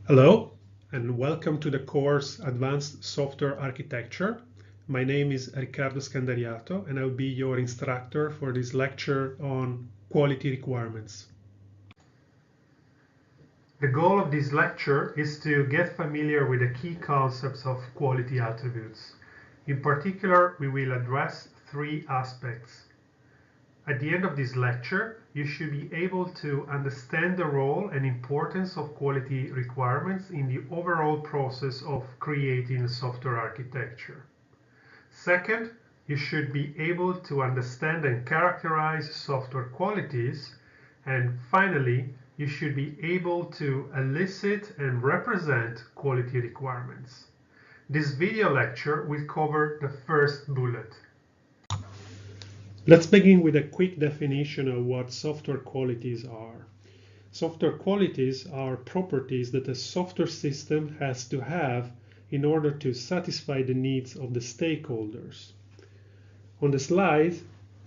Hello, and welcome to the course Advanced Software Architecture. My name is Riccardo Scandariato, and I'll be your instructor for this lecture on quality requirements. The goal of this lecture is to get familiar with the key concepts of quality attributes. In particular, we will address three aspects. At the end of this lecture, you should be able to understand the role and importance of quality requirements in the overall process of creating a software architecture. Second, you should be able to understand and characterize software qualities. And finally, you should be able to elicit and represent quality requirements. This video lecture will cover the first bullet. Let's begin with a quick definition of what software qualities are. Software qualities are properties that a software system has to have in order to satisfy the needs of the stakeholders. On the slide,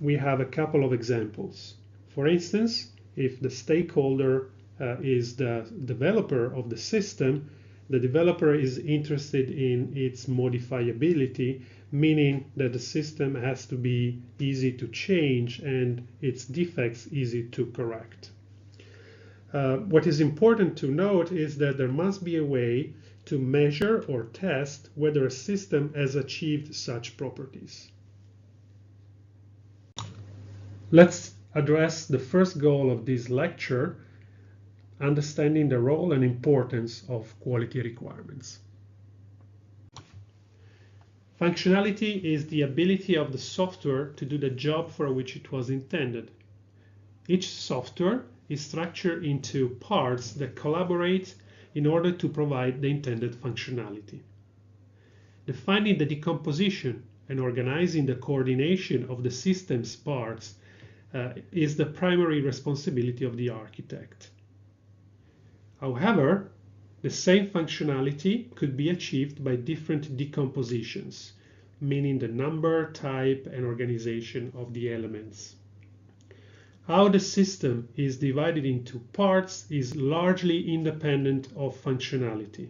we have a couple of examples. For instance, if the stakeholder is the developer of the system, the developer is interested in its modifiability, meaning that the system has to be easy to change and its defects easy to correct. What is important to note is that there must be a way to measure or test whether a system has achieved such properties. Let's address the first goal of this lecture, understanding the role and importance of quality requirements. Functionality is the ability of the software to do the job for which it was intended. Each software is structured into parts that collaborate in order to provide the intended functionality. Defining the decomposition and organizing the coordination of the system's parts is the primary responsibility of the architect. However, the same functionality could be achieved by different decompositions, meaning the number, type, and organization of the elements. How the system is divided into parts is largely independent of functionality.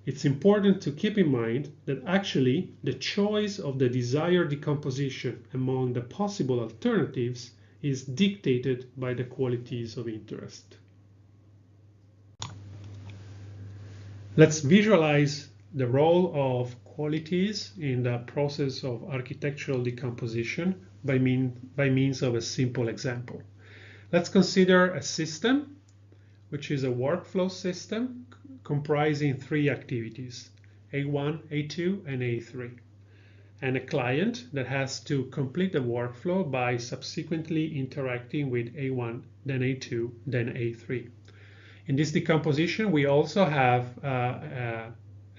It's important to keep in mind that actually the choice of the desired decomposition among the possible alternatives is dictated by the qualities of interest. Let's visualize the role of qualities in the process of architectural decomposition by means of a simple example. Let's consider a system, which is a workflow system comprising three activities, A1, A2, and A3, and a client that has to complete the workflow by subsequently interacting with A1, then A2, then A3. In this decomposition, we also have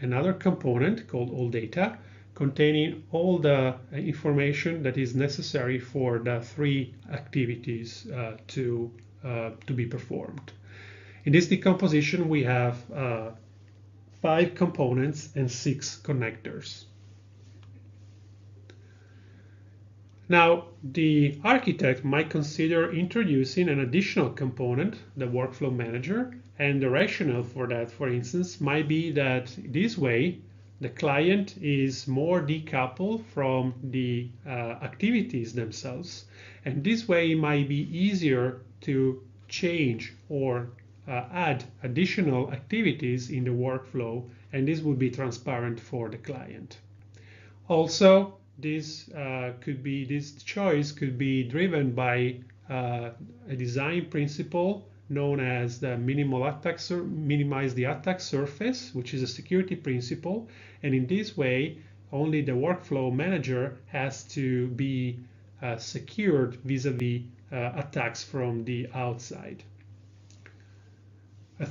another component called all data, containing all the information that is necessary for the three activities to be performed. In this decomposition, we have 5 components and 6 connectors. Now, the architect might consider introducing an additional component, the workflow manager, and the rationale for that, for instance, might be that this way the client is more decoupled from the activities themselves, and this way it might be easier to change or add additional activities in the workflow, and this would be transparent for the client. Also, this choice could be driven by a design principle known as the minimize the attack surface, which is a security principle, and in this way only the workflow manager has to be secured vis-a-vis attacks from the outside.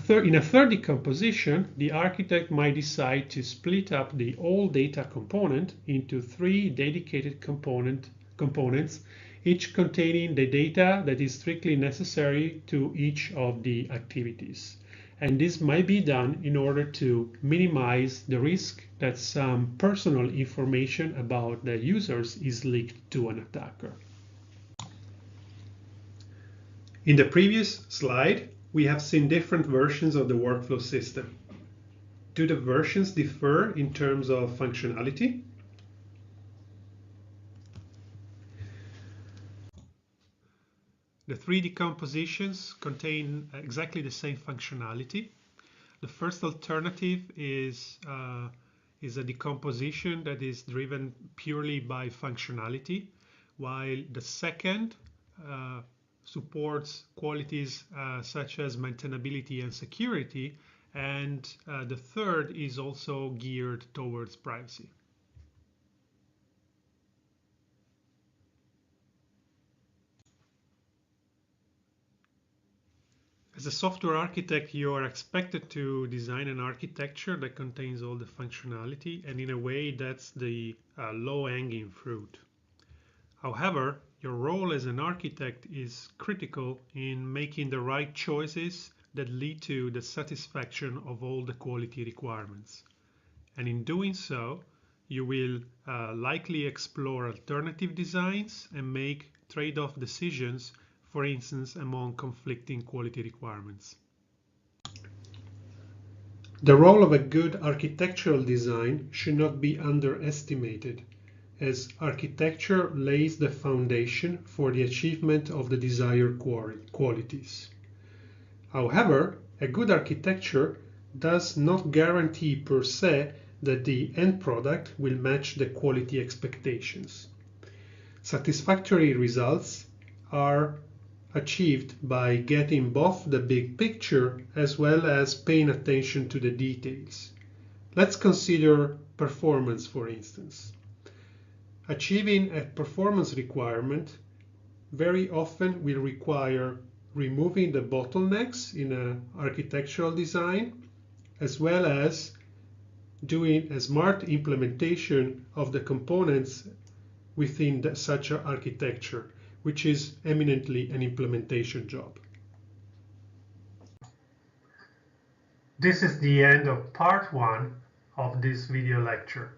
In a third decomposition, the architect might decide to split up the all data component into 3 dedicated components, each containing the data that is strictly necessary to each of the activities. And this might be done in order to minimize the risk that some personal information about the users is leaked to an attacker. In the previous slide, we have seen different versions of the workflow system. Do the versions differ in terms of functionality? The three decompositions contain exactly the same functionality. The first alternative is a decomposition that is driven purely by functionality, while the second supports qualities such as maintainability and security, and the third is also geared towards privacy. As a software architect, you are expected to design an architecture that contains all the functionality, and in a way that's the low-hanging fruit. However, your role as an architect is critical in making the right choices that lead to the satisfaction of all the quality requirements. And in doing so, you will likely explore alternative designs and make trade-off decisions, for instance, among conflicting quality requirements. The role of a good architectural design should not be underestimated, as architecture lays the foundation for the achievement of the desired qualities. However, a good architecture does not guarantee per se that the end product will match the quality expectations. Satisfactory results are achieved by getting both the big picture as well as paying attention to the details. Let's consider performance, for instance. Achieving a performance requirement very often will require removing the bottlenecks in an architectural design, as well as doing a smart implementation of the components within such an architecture, which is eminently an implementation job. This is the end of part 1 of this video lecture.